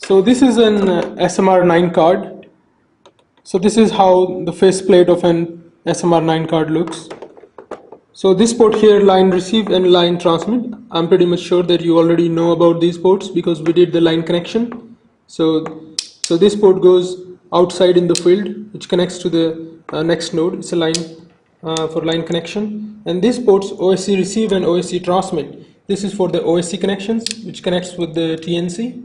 So this is an SMR9 card. So this is how the faceplate of an SMR9 card looks. So this port here, line receive and line transmit, I'm pretty much sure that you already know about these ports because we did the line connection. So this port goes outside in the field, which connects to the next node. It's a line for line connection. And these ports, OSC receive and OSC transmit. This is for the OSC connections, which connects with the TNC.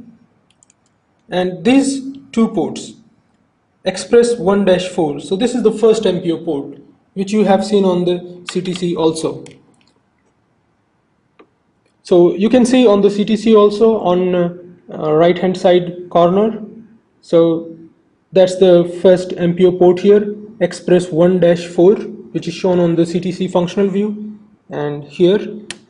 And these two ports, Express 1-4. So this is the first MPO port, which you have seen on the CTC also. So you can see on the CTC also on right hand side corner. So that's the first MPO port here, Express 1-4, which is shown on the CTC functional view and here.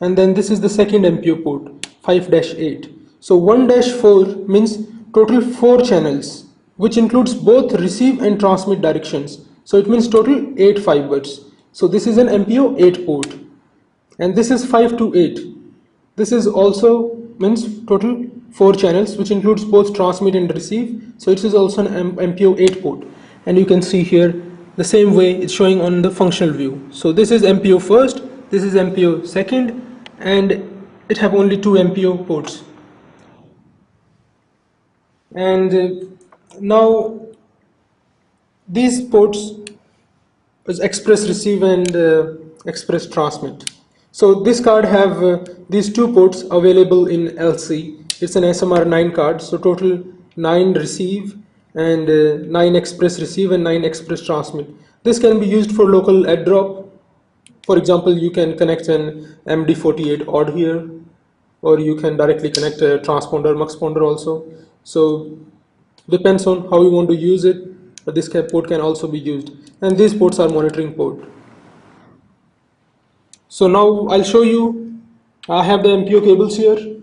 And then this is the second MPO port, 5-8. So 1-4 means total 4 channels, which includes both receive and transmit directions. So it means total 8 fibers. So this is an MPO 8 port. And this is 5-8. This is also means total 4 channels, which includes both transmit and receive. So it is also an MPO 8 port. And you can see here the same way it's showing on the functional view. So this is MPO first, this is MPO second, and it have only 2 MPO ports. And now these ports is express receive and express transmit. So this card have these 2 ports available in LC. It's an SMR9 card, so total 9 receive and 9 express receive and 9 express transmit. This can be used for local add drop. For example, you can connect an MD48 odd here, or you can directly connect a transponder, muxponder also. So depends on how you want to use it, but this port can also be used. And these ports are monitoring port. So now I'll show you, I have the MPO cables here.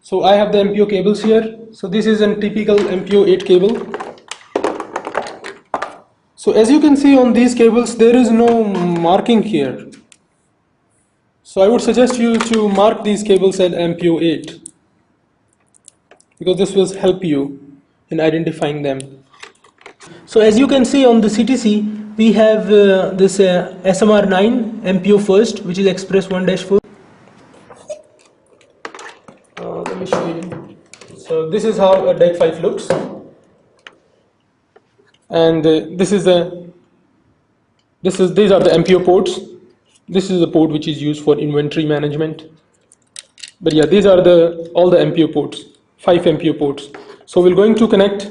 So I have the MPO cables here. So this is a typical MPO 8 cable. So as you can see on these cables, there is no marking here. So I would suggest you to mark these cables at MPO 8. Because this will help you in identifying them. So as you can see on the CTC, we have this SMR9 MPO first, which is Express 1-4. Let me show you. So this is how a DEC 5 looks, and these are the MPO ports. This is the port which is used for inventory management. But yeah, these are all the MPO ports. 5 MPO ports. So we're going to connect,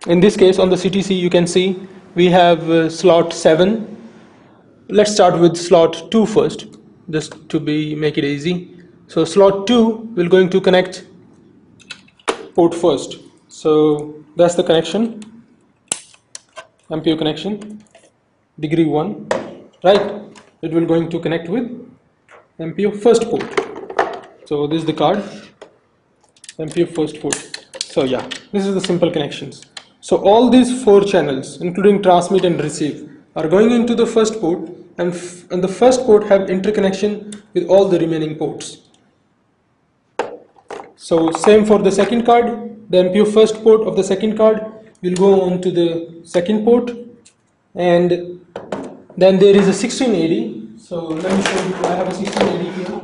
in this case on the CTC you can see we have slot 7. Let's start with slot 2 first, just to make it easy. So slot 2 we're going to connect port first. So that's the connection, MPO connection, degree 1, right? It will going to connect with MPO first port. So this is the card, MPO first port. So yeah, this is the simple connections. So all these 4 channels, including transmit and receive, are going into the first port, and the first port have interconnection with all the remaining ports. So same for the second card, the MPO first port of the second card will go on to the second port, and then there is a 1680. So let me show you, I have a 1680 here.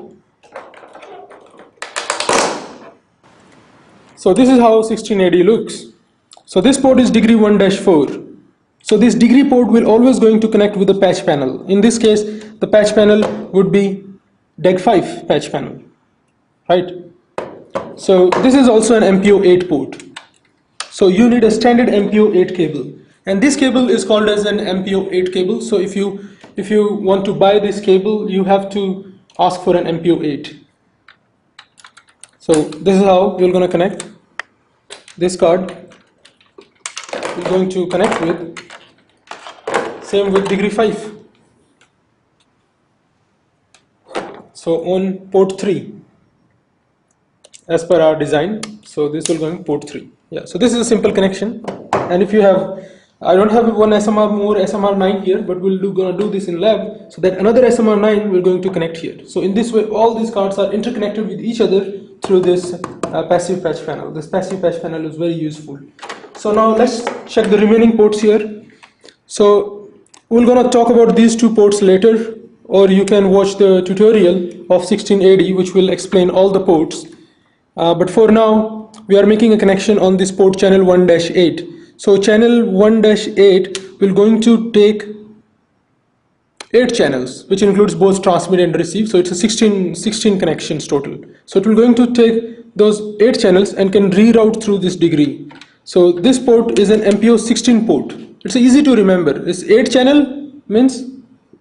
So this is how 1680 looks. So this port is degree 1-4. So this degree port will always going to connect with the patch panel. In this case, the patch panel would be DEC 5 patch panel, right? So this is also an MPO 8 port. So you need a standard MPO 8 cable, and this cable is called as an MPO 8 cable. So if you want to buy this cable, you have to ask for an MPO 8. So this is how you're going to connect this card. We're going to connect with, same with degree 5. So on port 3 as per our design. So this will go in port 3. Yeah, so this is a simple connection. And if you have, I don't have one SMR9 here, but gonna do this in lab, so that another SMR9 we're going to connect here. So in this way all these cards are interconnected with each other through this passive patch panel. This passive patch panel is very useful. So now let's check the remaining ports here. So we're gonna talk about these two ports later, or you can watch the tutorial of 1680 which will explain all the ports. But for now, we are making a connection on this port channel 1-8. So channel 1-8 will going to take 8 channels, which includes both transmit and receive. So it's a 16 connections total. So it will going to take those 8 channels and can reroute through this degree. So this port is an MPO 16 port. It's easy to remember. It's 8 channel means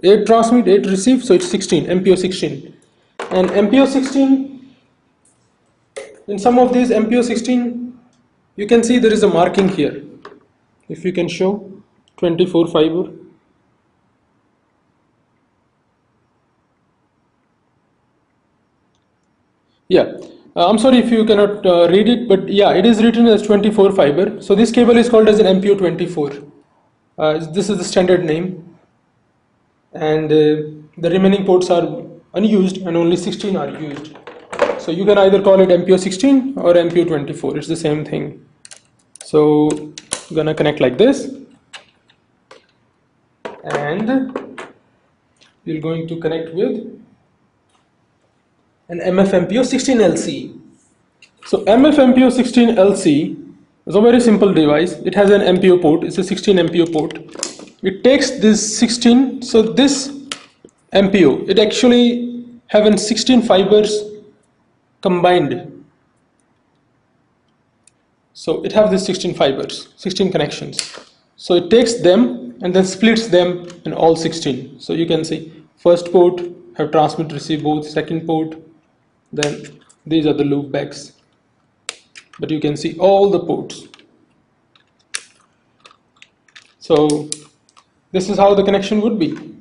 8 transmit, 8 receive. So it's 16, MPO 16. And MPO 16, in some of these MPO 16, you can see there is a marking here. If you can show 24 fiber. Yeah, I'm sorry if you cannot read it, but yeah, it is written as 24 fiber. So this cable is called as an MPO 24. This is the standard name, and the remaining ports are unused and only 16 are used. So you can either call it MPO 16 or MPO 24, it's the same thing. So I'm gonna connect like this, and we're going to connect with an MFMPO 16LC. So MFMPO 16LC is a very simple device. It has an MPO port, it's a 16 MPO port. It takes this 16, so this MPO, it actually having 16 fibers combined. So it have these 16 fibers, 16 connections. So it takes them and then splits them in all 16. So you can see first port have transmit receive both, second port, then these are the loop backs. But you can see all the ports. So this is how the connection would be.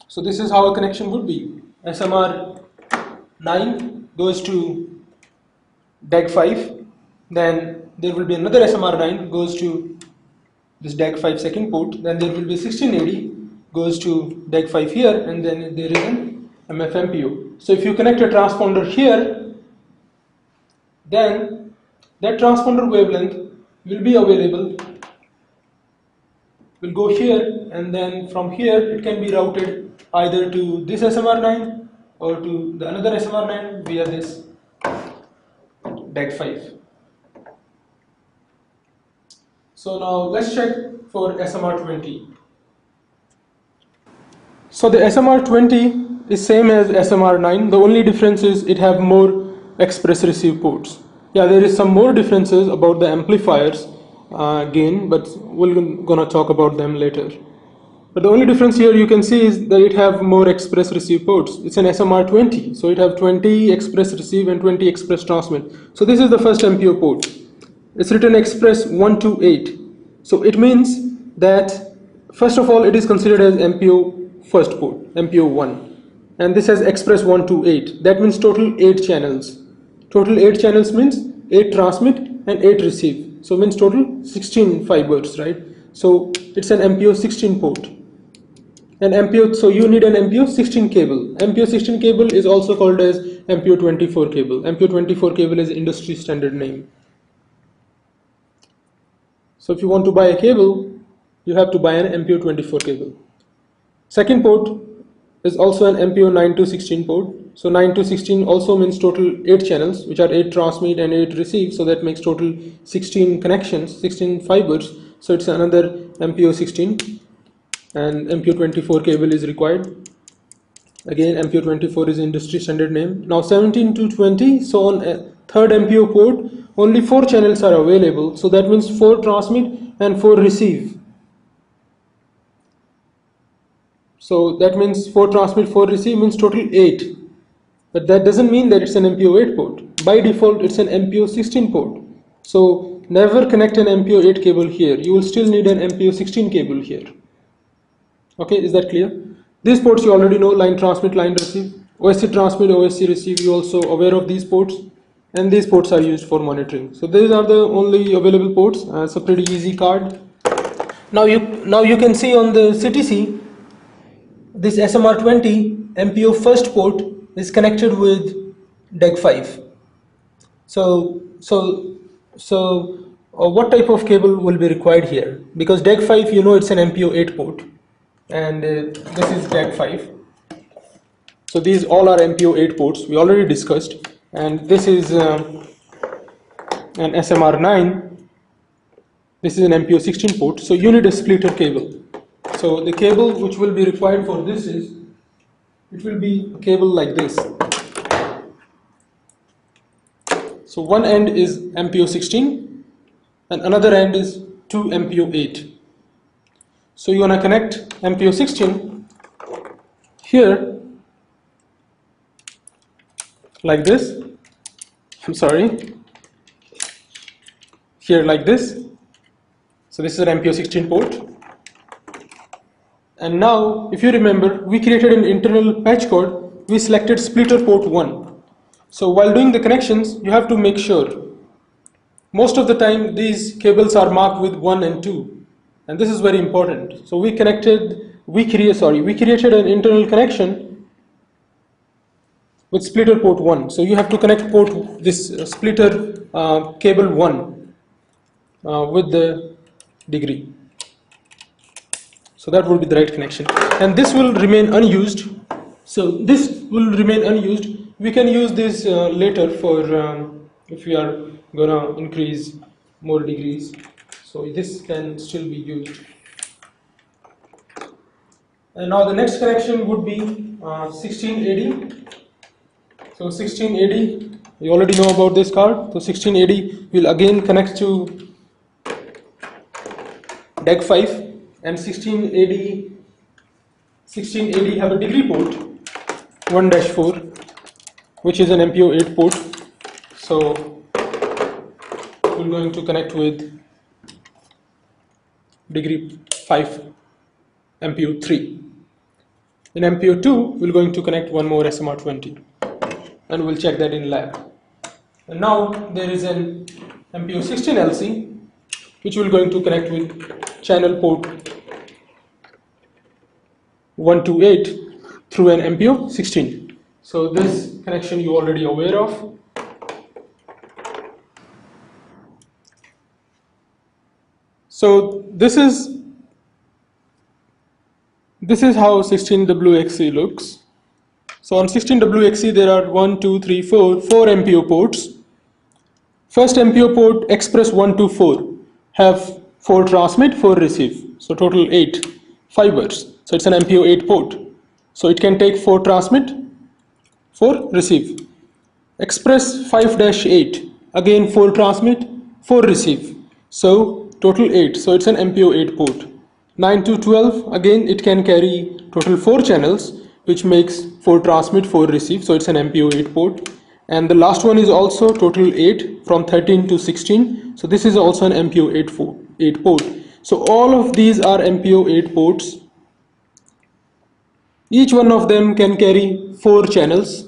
So this is how a connection would be. SMR 9 goes to DAG 5, then there will be another SMR 9 goes to this DAG 5 second port, then there will be 1680 goes to DAG 5 here, and then there is an MFMPO. So if you connect a transponder here, then that transponder wavelength will be available, will go here, and then from here it can be routed either to this SMR9 or to the another SMR9 via this DAG 5. So now let's check for SMR20. So the SMR20 is same as SMR9. The only difference is it have more express receive ports. Yeah, there is some more differences about the amplifiers gain, but we're gonna talk about them later. But the only difference here you can see is that it have more express receive ports. It's an SMR20, so it have 20 express receive and 20 express transmit. So this is the first MPO port. It's written express 128. So it means that first of all it is considered as MPO first port, MPO 1, and this has express 128. That means total 8 channels. Total 8 channels means 8 transmit and 8 receive. So means total 16 fibers, right? So it's an MPO 16 port. And MPO, so you need an MPO 16 cable. MPO 16 cable is also called as MPO 24 cable. MPO 24 cable is industry standard name. So if you want to buy a cable, you have to buy an MPO 24 cable. Second port is also an MPO 9 to 16 port. So 9 to 16 also means total 8 channels, which are 8 transmit and 8 receive. So that makes total 16 connections, 16 fibers. So it's another MPO 16, and MPO 24 cable is required. Again, MPO 24 is industry standard name. Now 17 to 20, so on a third MPO port, only 4 channels are available. So that means 4 transmit and 4 receive. So that means 4 transmit, 4 receive means total 8. But that doesn't mean that it's an MPO 8 port. By default, it's an MPO 16 port. So never connect an MPO 8 cable here. You will still need an MPO 16 cable here. Okay, is that clear? These ports you already know, line transmit, line receive, OSC transmit, OSC receive, you also aware of these ports, and these ports are used for monitoring. So these are the only available ports. It's a pretty easy card. Now you can see on the CTC, this SMR20 MPO first port is connected with DEG 5. So what type of cable will be required here? Because DEG 5, you know, it's an MPO 8 port, and this is DEG 5. So these all are MPO 8 ports we already discussed, and this is an SMR 9. This is an MPO 16 port. So you need a splitter cable. So the cable which will be required for this is, it will be a cable like this. So one end is MPO 16 and another end is to MPO 8. So you want to connect MPO 16 here like this. I'm sorry, here like this. So this is an MPO 16 port. And now, if you remember, we created an internal patch code. We selected splitter port 1. So while doing the connections, you have to make sure. Most of the time, these cables are marked with 1 and 2. And this is very important. So we created an internal connection with splitter port 1. So you have to connect this splitter cable 1 with the degree. So that will be the right connection, and this will remain unused. So this will remain unused. We can use this later for if we are gonna increase more degrees. So this can still be used. And now the next connection would be 1680. So 1680, you already know about this card. So 1680 will again connect to DEG 5. And 1680 have a degree port 1-4, which is an MPO 8 port. So we're going to connect with degree 5 MPO 3. In MPO 2, we're going to connect one more SMR 20, and we'll check that in lab. And now there is an MPO 16 LC, which we're going to connect with channel port 128 through an MPO 16. So this connection you already aware of. So this is how 16WXC looks. So on 16WXC there are 4 MPO ports. First MPO port express 1 to 4 have 4 transmit, 4 receive. So total 8 fibers. So it's an MPO 8 port. So it can take 4 transmit, 4 receive. Express 5-8, again 4 transmit, 4 receive. So total 8. So it's an MPO 8 port. 9 to 12, again it can carry total 4 channels, which makes 4 transmit, 4 receive. So it's an MPO 8 port. And the last one is also total 8 from 13 to 16. So this is also an MPO 8 port. So all of these are MPO 8 ports. Each one of them can carry 4 channels,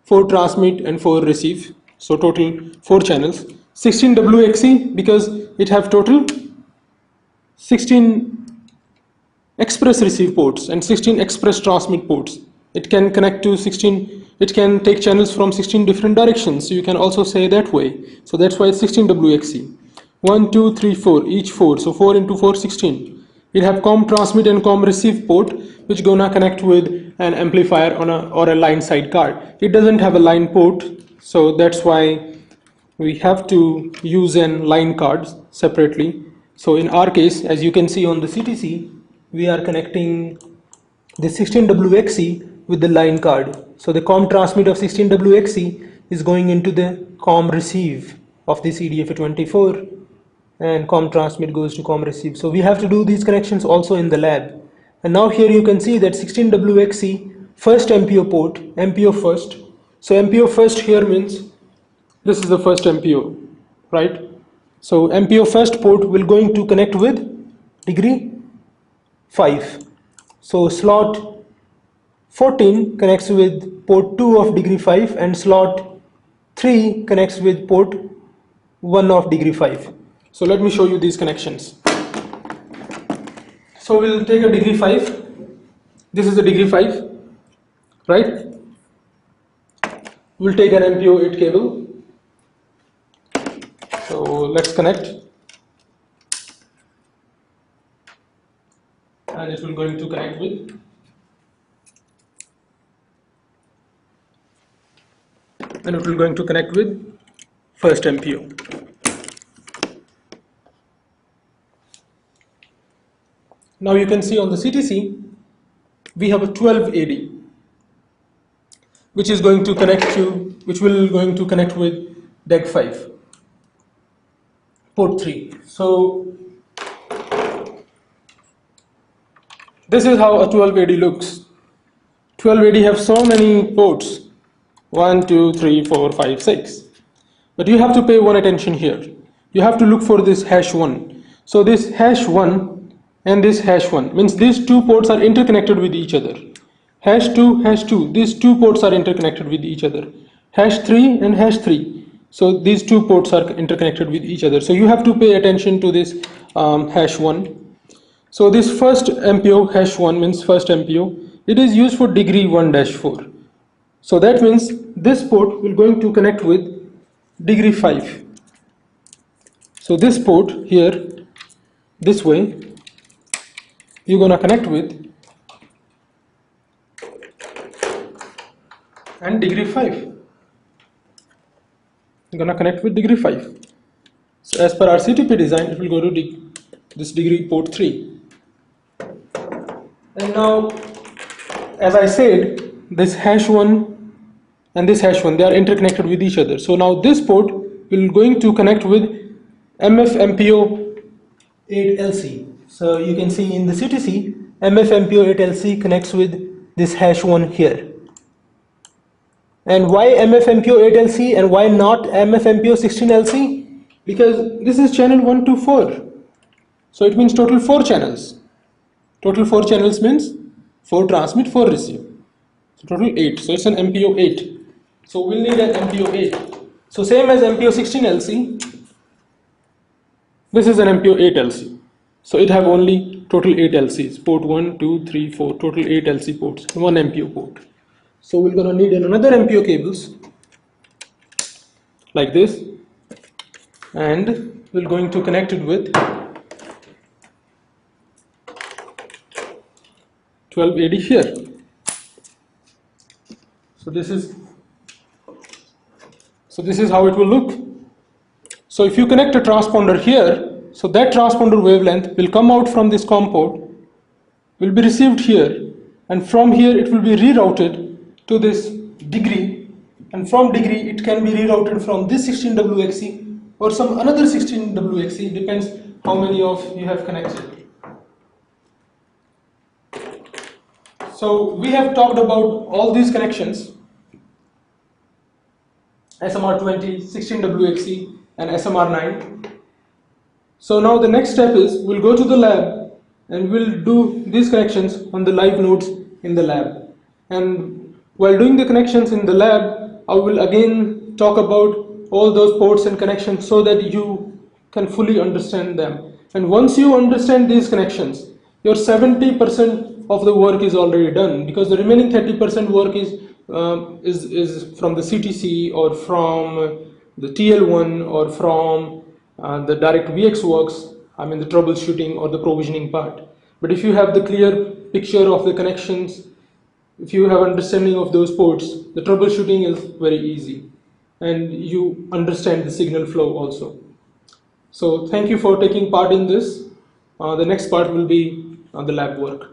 4 transmit and 4 receive. So total 4 channels. 16WXC, because it have total 16 express receive ports and 16 express transmit ports. It can connect to 16, it can take channels from 16 different directions. So you can also say that way. So that's why it's 16WXC. 1, 2, 3, 4, each 4. So 4 into 4, 16. It have COM transmit and COM receive port, which gonna connect with an amplifier or a line side card. It doesn't have a line port, so that's why we have to use an line card separately. So in our case, as you can see on the CTC, we are connecting the 16WXC with the line card. So the COM transmit of 16WXC is going into the COM receive of this EDFA24, and COM transmit goes to COM receive. So we have to do these connections also in the lab. And now here you can see that 16WXC first MPO port, MPO first. So MPO first here means this is the first MPO, right? So MPO first port will going to connect with degree 5. So slot 14 connects with port 2 of degree 5, and slot 3 connects with port 1 of degree 5. So let me show you these connections. So we'll take a degree 5. This is a degree 5, right? we'll take an MPO 8 cable. So let's connect, and it will going to connect with first MPO. Now you can see on the CTC we have a 12 AD which will going to connect with DEC 5 port 3. So this is how a 12 AD looks. 12 AD have so many ports, 1, 2, 3, 4, 5, 6. But you have to pay one attention here. You have to look for this #1. So this #1 and this #1 means these two ports are interconnected with each other. #2, these two ports are interconnected with each other. #3 and #3. So these two ports are interconnected with each other. So you have to pay attention to this #1. So this first MPO #1 means first MPO. It is used for degree 1-4. So that means this port will going to connect with degree 5. So this port here, this way, you're gonna connect with and degree 5. You're gonna connect with degree 5. So as per our CTP design, it will go to this degree port 3. And now, as I said, this #1 and this #1, they are interconnected with each other. So now this port will going to connect with MPO 8LC. So you can see in the CTC, MPO 8LC connects with this #1 here. And why MPO 8LC and why not MPO 16LC? Because this is channel 1 to 4. So it means total 4 channels. Total 4 channels means 4 transmit, 4 receive. So total 8. So it's an MPO 8. So we'll need an MPO 8. So same as MPO 16LC, this is an MPO 8LC. So it have only total 8 LCs. Port 1, 2, 3, 4. Total 8 LC ports. 1 MPO port. So we're gonna need another MPO cables like this, and we're going to connect it with 12 AD here. So this is how it will look. So if you connect a transponder here, so that transponder wavelength will come out from this COM port, will be received here, and from here it will be rerouted to this degree, and from degree it can be rerouted from this 16WXC or some another 16WXC, depends how many of you have connected. So we have talked about all these connections, SMR20, 16WXC and SMR9. So now the next step is we'll go to the lab and we'll do these connections on the live nodes in the lab. And while doing the connections in the lab, I will again talk about all those ports and connections so that you can fully understand them. And once you understand these connections, your 70% of the work is already done, because the remaining 30% work is from the CTC or from the TL1 or from the direct VX works, I mean the troubleshooting or the provisioning part. But if you have the clear picture of the connections, if you have understanding of those ports, the troubleshooting is very easy and you understand the signal flow also. So thank you for taking part in this. The next part will be the lab work.